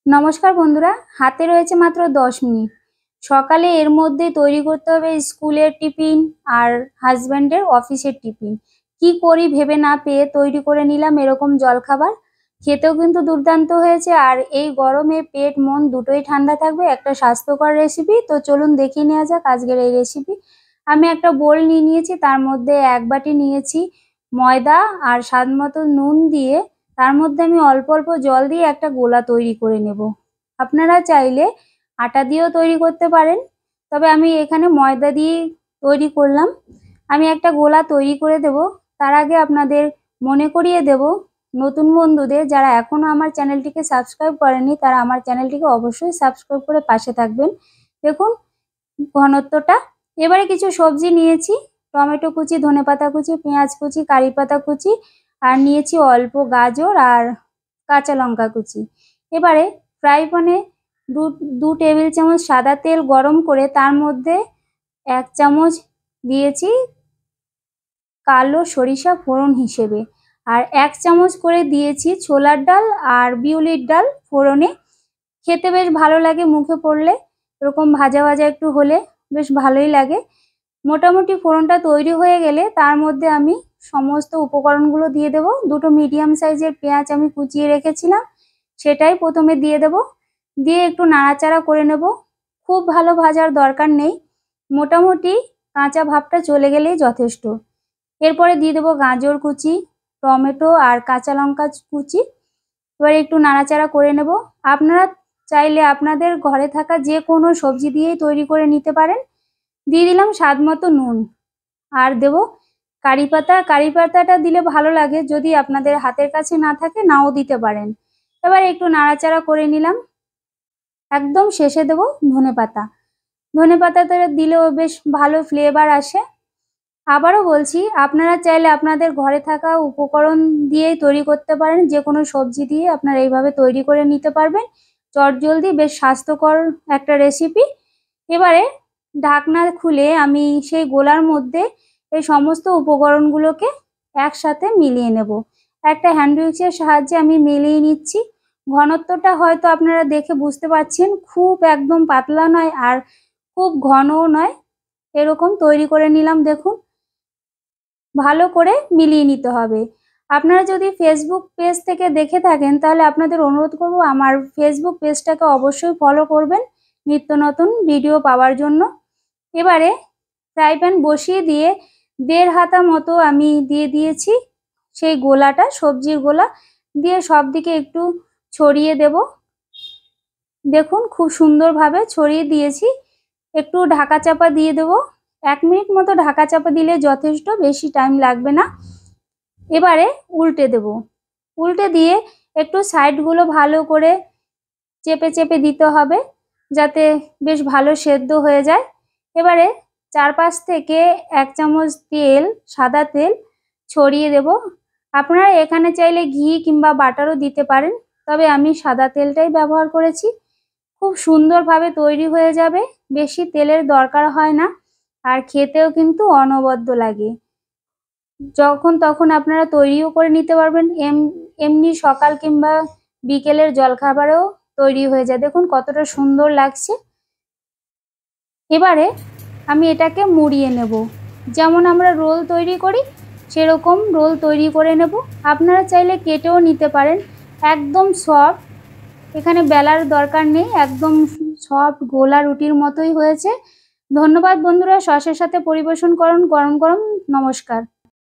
নমস্কার বন্ধুরা, হাতে রয়েছে মাত্র 10 মিনিট। সকালে এর মধ্যে তৈরি করতে হবে স্কুলের টিফিন আর হাজব্যান্ডের অফিসের টিফিন। কি করি ভেবে না পেয়ে তৈরি করে নিলাম এরকম জলখাবার। খেতেও কিন্তু দুর্দান্ত হয়েছে, আর এই গরমে পেট মন দুটোই ঠান্ডা থাকবে। একটা স্বাস্থ্যকর রেসিপি। তো চলুন দেখিয়ে নেওয়া যাক আজকের এই রেসিপি। আমি একটা বোল নিয়ে নিয়েছি, তার মধ্যে 1 বাটি নিয়েছি ময়দা আর স্বাদ মতো নুন দিয়ে তার মধ্যে আমি অল্প অল্প জল দিয়ে একটা গোলা তৈরি করে নেব। আপনারা চাইলে আটা দিয়েও তৈরি করতে পারেন, তবে আমি এখানে ময়দা দিয়ে তৈরি করলাম। আমি একটা গোলা তৈরি করে দেব। তার আগে আপনাদের মনে করিয়ে দেব, নতুন বন্ধুদের যারা এখনো আমার চ্যানেলটিকে সাবস্ক্রাইব করেনি তারা আমার চ্যানেলটিকে অবশ্যই সাবস্ক্রাইব করে পাশে থাকবেন। দেখুন ঘনত্বটা। এবারে কিছু সবজি নিয়েছি, টমেটো কুচি, ধনেপাতা কুচি, পেঁয়াজ কুচি, কারি পাতা কুচি, আর নিয়েছি অল্প গাজর আর কাঁচা লঙ্কা কুচি। এবারে ফ্রাই প্যানে দু টেবিল চামচ সাদা তেল গরম করে তার মধ্যে 1 চামচ দিয়েছি কালো সরিষা ফোড়ন হিসেবে, আর 1 চামচ করে দিয়েছি ছোলার ডাল আর বিউলির ডাল ফোড়নে। খেতে বেশ ভালো লাগে, মুখে পড়লে এরকম ভাজা ভাজা একটু হলে বেশ ভালোই লাগে। মোটামুটি ফোড়নটা তৈরি হয়ে গেলে তার মধ্যে আমি সমস্ত উপকরণগুলো দিয়ে দেব। দুটো মিডিয়াম সাইজের পেঁয়াজ আমি কুচিয়ে রেখেছিলাম, সেটাই প্রথমে দিয়ে দেব। দিয়ে একটু নাড়াচাড়া করে নেব। খুব ভালো ভাজার দরকার নেই, মোটামুটি কাঁচা ভাবটা চলে গেলেই যথেষ্ট। এরপরে দিয়ে দেবো গাজর কুচি, টমেটো আর কাঁচা লঙ্কা কুচি। এবার একটু নাড়াচাড়া করে নেব। আপনারা চাইলে আপনাদের ঘরে থাকা যে কোনো সবজি দিয়েই তৈরি করে নিতে পারেন। দিয়ে দিলাম স্বাদ মতো নুন, আর দেব কারি পাতা। কারি পাতাটা দিলে ভালো লাগে, যদি আপনাদের হাতের কাছে না থাকে নাও দিতে পারেন। এবার একটু নাড়াচাড়া করে নিলাম। একদম শেষে দেব ধনেপাতা। ধনেপাতাটা দিলেও বেশ ভালো ফ্লেভার আসে। আবারও বলছি, আপনারা চাইলে আপনাদের ঘরে থাকা উপকরণ দিয়েই তৈরি করতে পারেন, যে কোনো সবজি দিয়ে আপনারা এইভাবে তৈরি করে নিতে পারবেন। চটজলদি বেশ স্বাস্থ্যকর একটা রেসিপি। এবারে ঢাকনা খুলে আমি সেই গোলার মধ্যে এই সমস্ত উপকরণগুলোকে একসাথে মিলিয়ে নেব। একটা হ্যান্ড উইক্সের সাহায্যে আমি মিলিয়ে নিচ্ছি। ঘনত্বটা হয়তো আপনারা দেখে বুঝতে পারছেন, খুব একদম পাতলা নয় আর খুব ঘনও নয়, এরকম তৈরি করে নিলাম। দেখুন ভালো করে মিলিয়ে নিতে হবে। আপনারা যদি ফেসবুক পেজ থেকে দেখে থাকেন তাহলে আপনাদের অনুরোধ করব আমার ফেসবুক পেজটাকে অবশ্যই ফলো করবেন নিত্য নতুন ভিডিও পাওয়ার জন্য। এবারে ফ্রাই প্যান বসিয়ে দিয়ে 1.5 হাতা মতো আমি দিয়ে দিয়েছি সেই গোলাটা, সবজির গোলা দিয়ে সব দিকে একটু ছড়িয়ে দেব। দেখুন খুব সুন্দরভাবে ছড়িয়ে দিয়েছি। একটু ঢাকা চাপা দিয়ে দেব। 1 মিনিট মতো ঢাকা চাপা দিলে যথেষ্ট, বেশি টাইম লাগবে না। এবারে উল্টে দেব। উল্টে দিয়ে একটু সাইডগুলো ভালো করে চেপে চেপে দিতে হবে যাতে বেশ ভালো সেদ্ধ হয়ে যায়। এবারে চারপাশ থেকে 1 চামচ তেল, সাদা তেল ছড়িয়ে দেব। আপনারা এখানে চাইলে ঘি কিংবা বাটারও দিতে পারেন, তবে আমি সাদা তেলটাই ব্যবহার করেছি। খুব সুন্দরভাবে তৈরি হয়ে যাবে, বেশি তেলের দরকার হয় না, আর খেতেও কিন্তু অনবদ্য লাগে। যখন তখন আপনারা তৈরিও করে নিতে পারবেন, এমনি সকাল কিংবা বিকেলের জলখাবারেও তৈরি হয়ে যায়। দেখুন কতটা সুন্দর লাগছে। এবারে আমি এটাকে মুড়িয়ে নেব, যেমন আমরা রোল তৈরি করি সেরকম রোল তৈরি করে নেব। আপনারা চাইলে কেটেও নিতে পারেন। একদম সফট, এখানে বেলার দরকার নেই, একদম সফট গোলা রুটির মতোই হয়েছে। ধন্যবাদ বন্ধুরা, সসের সাথে পরিবেশন করুন গরম গরম। নমস্কার।